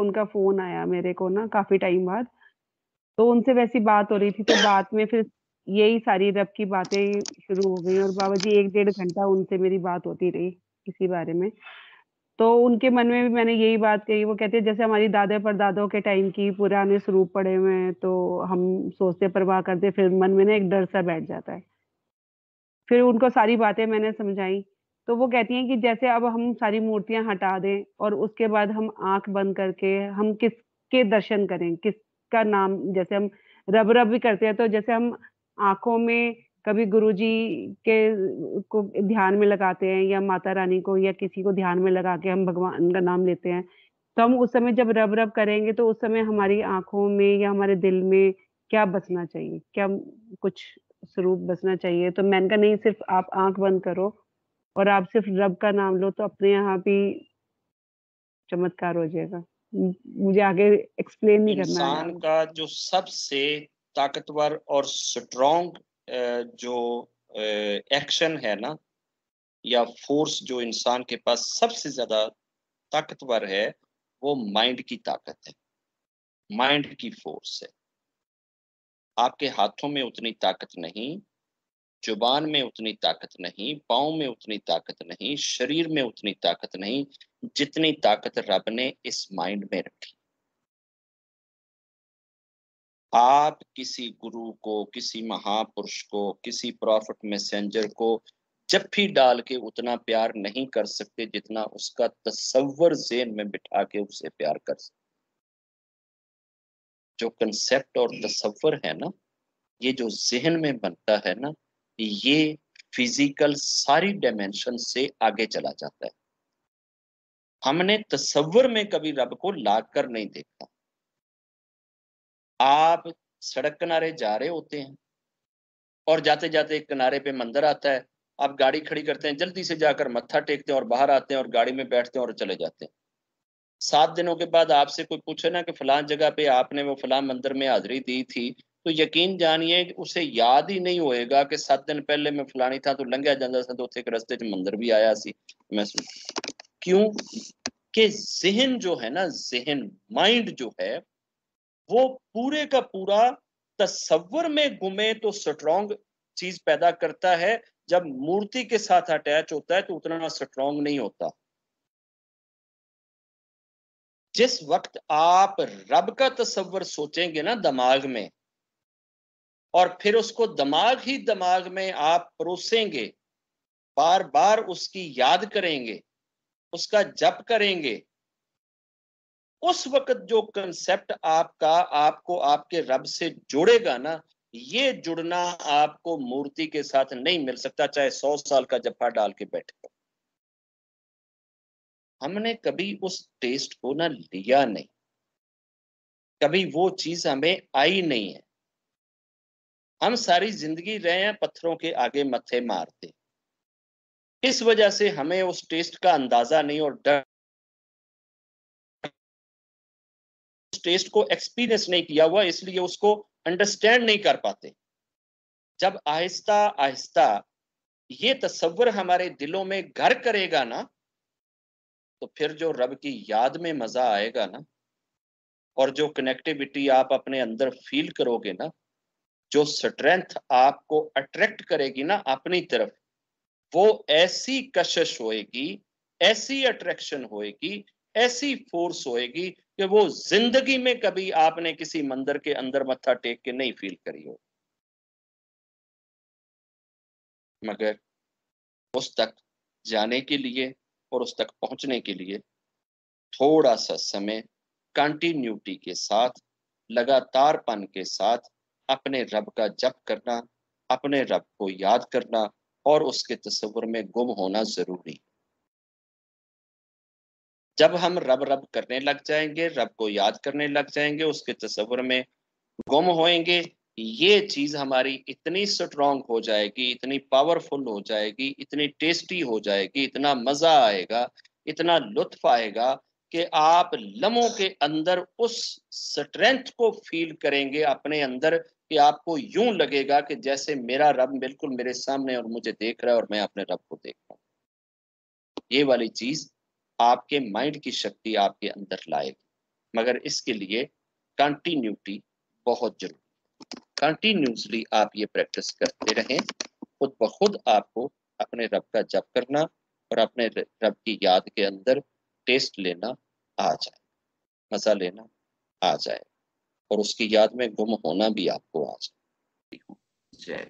उनका फोन आया मेरे को ना काफी टाइम बाद। तो उनसे वैसी बात हो रही थी, तो बात में फिर यही सारी रब की बातें शुरू हो गई, और बाबा जी 1 डेढ़ घंटा उनसे मेरी बात होती रही इसी बारे में। तो उनके मन में भी मैंने यही बात कही। वो कहते हैं जैसे हमारी दादा परदादों के टाइम की पुराने स्वरूप पड़े हुए हैं, तो हम सोचते परवाह करते, फिर मन में ना एक डर सा बैठ जाता है। फिर उनको सारी बातें मैंने समझाई। तो वो कहती हैं कि जैसे अब हम सारी मूर्तियां हटा दें और उसके बाद हम आंख बंद करके हम किसके दर्शन करें, किसका नाम, जैसे हम रब रब भी करते हैं, तो जैसे हम आंखों में कभी गुरुजी के को ध्यान में लगाते हैं, या माता रानी को या किसी को ध्यान में लगा के हम भगवान का नाम लेते हैं, तो हम उस समय जब रब रब करेंगे तो उस समय हमारी आंखों में या हमारे दिल में क्या बसना चाहिए, क्या कुछ स्वरूप बसना चाहिए। तो मैंने कहा नहीं, सिर्फ आप आंख बंद करो और आप सिर्फ रब का नाम लो, तो अपने यहाँ भी चमत्कार हो जाएगा। मुझे आगे एक्सप्लेन नहीं करना आया। इंसान का जो सबसे ताकतवर और स्ट्रॉन्ग जो एक्शन है ना, या फोर्स जो इंसान के पास सबसे ज्यादा ताकतवर है, वो माइंड की ताकत है, माइंड की फोर्स है। आपके हाथों में उतनी ताकत नहीं, जुबान में उतनी ताकत नहीं, पाँव में उतनी ताकत नहीं, शरीर में उतनी ताकत नहीं, जितनी ताकत रब ने इस माइंड में रखी। आप किसी गुरु को, किसी महापुरुष को, किसी प्रॉफिट मैसेंजर को जप्फी डाल के उतना प्यार नहीं कर सकते जितना उसका तसव्वुर ज़हन में बिठा के उसे प्यार कर सकते। जो कंसेप्ट और तसव्वुर है ना, ये जो जहन में बनता है ना, ये फिजिकल सारी डायमेंशन से आगे चला जाता है। हमने तसव्वुर में कभी रब को लाकर नहीं देखा। आप सड़क किनारे जा रहे होते हैं और जाते जाते एक किनारे पे मंदिर आता है, आप गाड़ी खड़ी करते हैं, जल्दी से जाकर मत्था टेकते हैं और बाहर आते हैं और गाड़ी में बैठते हैं और चले जाते हैं। 7 दिनों के बाद आपसे कोई पूछे ना कि फलां जगह पे आपने वो फलां मंदिर में हाजिरी दी थी, तो यकीन जानिए उसे याद ही नहीं होएगा कि 7 दिन पहले मैं फलानी था तो लंघिया जाता था तो उसे एक रास्ते च मंदिर भी आया सी मैं। क्यों? कि जहन जो है ना, जहन माइंड जो है, वो पूरे का पूरा तसव्वुर में गुमे तो स्ट्रॉन्ग चीज पैदा करता है, जब मूर्ति के साथ अटैच होता है तो उतना स्ट्रॉन्ग नहीं होता। जिस वक्त आप रब का तसव्वुर सोचेंगे ना दिमाग में, और फिर उसको दिमाग में आप परोसेंगे, बार बार उसकी याद करेंगे, उसका जप करेंगे, उस वक्त जो कंसेप्ट आपका आपको आपके रब से जोड़ेगा ना, ये जुड़ना आपको मूर्ति के साथ नहीं मिल सकता, चाहे 100 साल का जप्पा डाल के बैठे। हमने कभी उस टेस्ट को ना लिया नहीं, कभी वो चीज हमें आई नहीं है। हम सारी जिंदगी रहे हैं पत्थरों के आगे मत्थे मारते। इस वजह से हमें उस टेस्ट का अंदाजा नहीं, और डर उस टेस्ट को एक्सपीरियंस नहीं किया हुआ, इसलिए उसको अंडरस्टैंड नहीं कर पाते। जब आहिस्ता आहिस्ता ये तसव्वुर हमारे दिलों में घर करेगा ना, तो फिर जो रब की याद में मजा आएगा ना, और जो कनेक्टिविटी आप अपने अंदर फील करोगे ना, जो स्ट्रेंथ आपको अट्रैक्ट करेगी ना अपनी तरफ, वो ऐसी कशिश होएगी, ऐसी अट्रैक्शन होएगी, ऐसी फोर्स होएगी कि वो जिंदगी में कभी आपने किसी मंदिर के अंदर मत्था टेक के नहीं फील करी हो। मगर उस तक जाने के लिए और उस तक पहुंचने के लिए थोड़ा सा समय कंटिन्यूटी के साथ, लगातारपन के साथ अपने रब का जप करना, अपने रब को याद करना और उसके तस्वुर में गुम होना जरूरी। जब हम रब रब करने लग जाएंगे, रब को याद करने लग जाएंगे, उसके तस्वुर में गुम होएंगे, ये चीज हमारी इतनी स्ट्रांग हो जाएगी, इतनी पावरफुल हो जाएगी, इतनी टेस्टी हो जाएगी, इतना मजा आएगा, इतना लुत्फ आएगा कि आप लम्हों के अंदर उस स्ट्रेंथ को फील करेंगे अपने अंदर, कि आपको यूं लगेगा कि जैसे मेरा रब बिल्कुल मेरे सामने और मुझे देख रहा है और मैं अपने रब को देख रहा हूं। ये वाली चीज आपके माइंड की शक्ति आपके अंदर लाएगी। मगर इसके लिए कंटिन्यूटी बहुत जरूरी। कंटिन्यूसली आप ये प्रैक्टिस करते रहें, खुद ब खुद आपको अपने रब का जप करना और अपने रब की याद के अंदर टेस्ट लेना आ जाए, मजा लेना आ जाए, और उसकी याद में गुम होना भी आपको आ जाए। जय